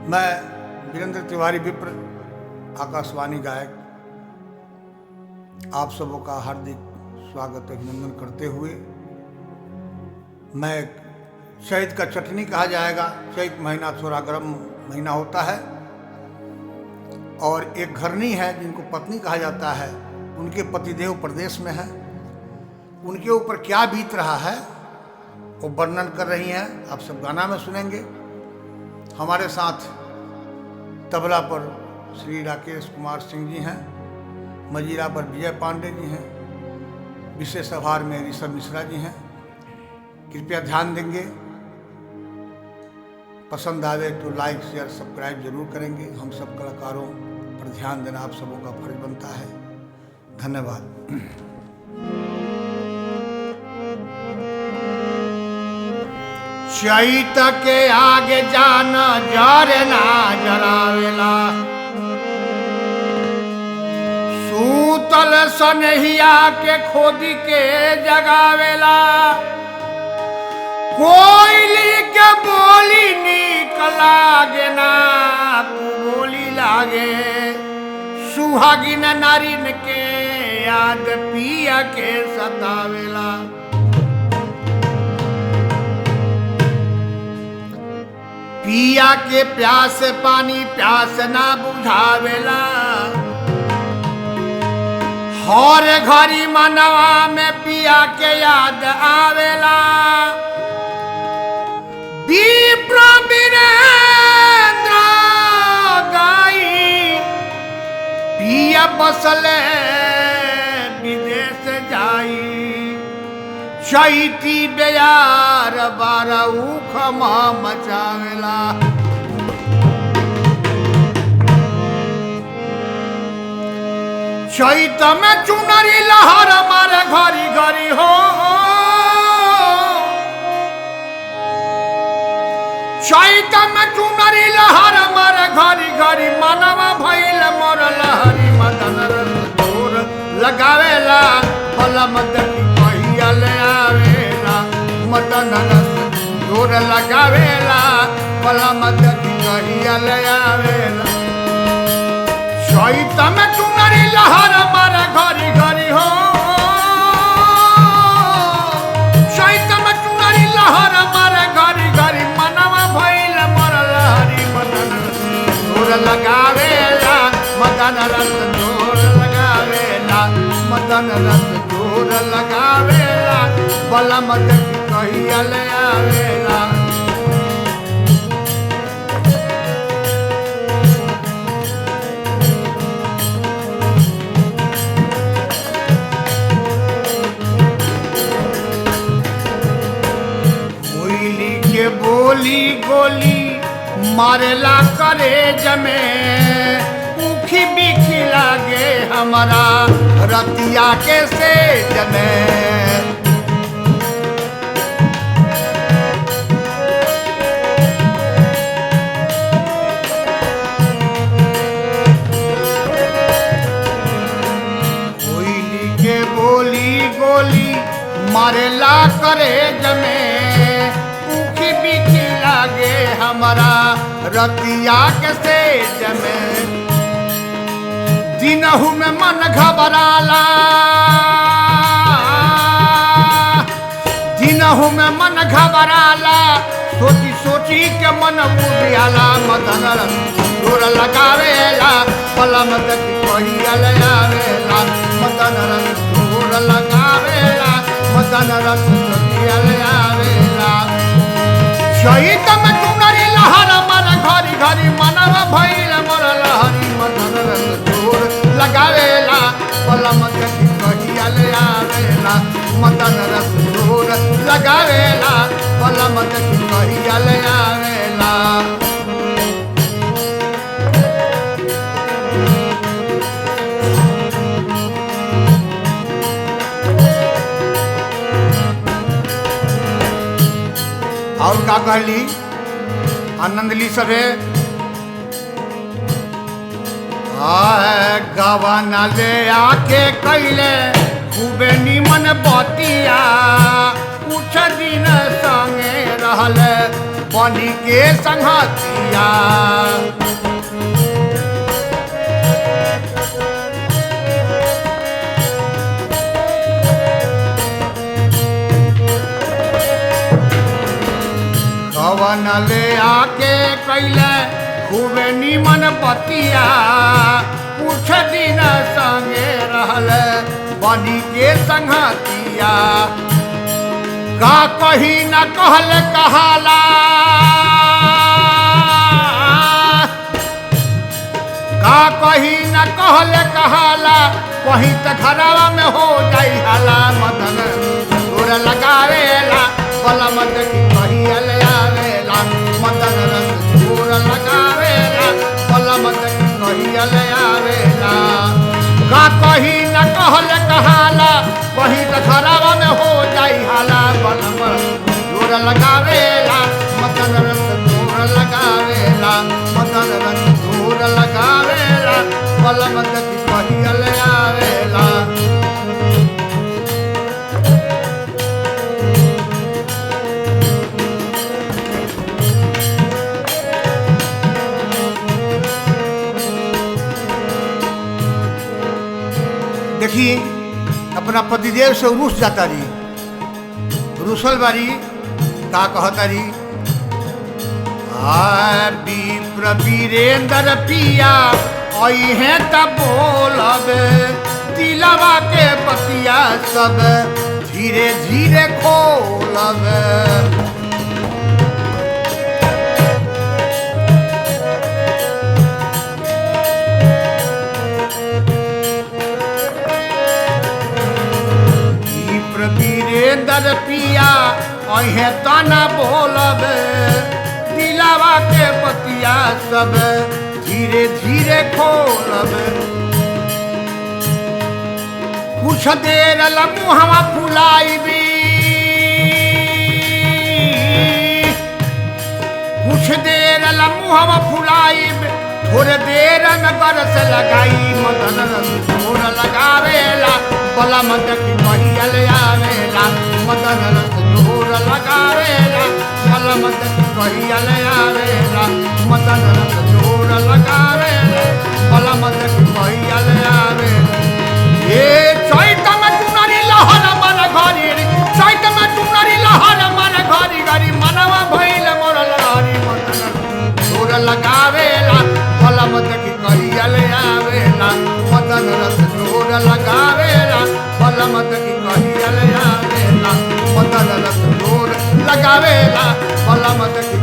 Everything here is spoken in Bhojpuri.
मैं वीरेंद्र तिवारी विप्र आकाशवाणी गायक आप सबों का हार्दिक स्वागत अभिनंदन करते हुए मैं चैत का चटनी कहा जाएगा। चैत महीना थोड़ा गर्म महीना होता है और एक घरनी है जिनको पत्नी कहा जाता है, उनके पतिदेव प्रदेश में है, उनके ऊपर क्या बीत रहा है वो वर्णन कर रही हैं। आप सब गाना में सुनेंगे। हमारे साथ तबला पर श्री राकेश कुमार सिंह जी हैं, मजीरा पर विजय पांडे जी हैं, विशेष आभार में ऋषभ मिश्रा जी हैं। कृपया ध्यान देंगे, पसंद आवे तो लाइक शेयर सब्सक्राइब जरूर करेंगे। हम सब कलाकारों पर ध्यान देना आप सबों का फर्ज बनता है। धन्यवाद। चैत के आगे जाना जारे ना जरावेला, सूतल सनहिया के खोदी के जगावेला, कोयली के बोली नीक लागे ना बोली लागे, सुहागिन नारिन के याद पिया के सतावेला। पिया के प्यास पानी प्यास ना बुझावेला, हर घड़ी मनवा में पिया के याद आवेला। विप्र वीरेंद्र गाई पिया बसले विदेश जाई, चैती बेयार बारा उख मचावेला। चैत में चुनरी लहर मारे घरी घरी हो, चैत में चुनरी लहर मारे घरी घरी, मनवा भइल मोर लहरी मदन रस जोर लगावेला, बलम देखी कहिया ले आवेला, मदन रस जोर लगावेला, बलम देखी कहिया ले आवेला। चैत में चुनरी लहर मारे घरी घरी हो, चैत में चुनरी लहर मारे घरी घरी, मनवा भइल मोर लहरी मदन जोर लगावेला, मदन रस जोर लगावेला, मदन रस जोर लगावेला, बलम देखी कहिया ले आवेला। गोली गोली मारेला करे जमे, उखी बिखी लागे हमारा रतिया के से जमे। कोयली के गोली गोली मारेला करे जमे, लागे हमारा रतिया के से जमे। दिनहु में मन घबराला, दिनहु में मन घबराला, सोची सोची के मन उबियाला, मदन रस जोर लगावेला, बलम देखी कहिया ले आवेला, मदन रस जोर लगावेला, मदन रस कहिया ले आवेला। चैत में चुनरी लहर मारे घरी घरी, मनवा भइल मोर लहरी मदन रस जोर लगावेला, बलम देखी कहिया ले आवेला, मदन रस जोर लगावेला, बलम देखी कहिया ले आवेला। और का कहली आनंद ली सभे। गवाना ले आके कैले खूबे निमन बतिया, कुछ दिन संगे रहल बनी के संगतिया। ले आके कैले खूबे नीमन बतिया कुछ दिन संगे रहल बनी के संगतिया का कही न कहल कहाला का कही न कहल कहाला कहीं त घरवा में हो जाई हाला मदन तोर लगावेला बलम देखी कही आवेला मदन रस तोर लगावेला बलम देखी कही आवेला का कही न कहल कहाला कहीं त घरवा में हो जाई हाला बलम तोर लगावेला मदन रस तोर लगावेला मदन रस तोर लगावेला बलम देखी कही आवेला देखिए अपना पतिदेव से रुस जाता रही रुसल बारी का कहता रही विप्र वीरेंद्र पिया है तब बोलब दिलवा के पतिया सब धीरे धीरे खोलब वीरेंद्र पिया अहे तना बोलब दिलावा के पतिया सब धीरे धीरे खोलब कुछ देर मुहवा फुलाईबी कुछ देर मुहवा फुलाईब थोड़े देर में बरस लगाई मदन तोर लगावेला बलम देखी कही आवेला मदन रस तोर लगावेला बलम देखी कही आवेला मदन रस तोर लगावेला बलम देखी कही आवेला ये चैत में चुनरी लहर मन घरी चैत में चुनरी लहर मन घरी घरी मनवा भइल मोर लहरी मदन तोर लगावेला बलम देखी कही आवेला मदन रस तोर लगावेला बलम देखी कही आवेला मदन रस तोर लगावेला बलम देखी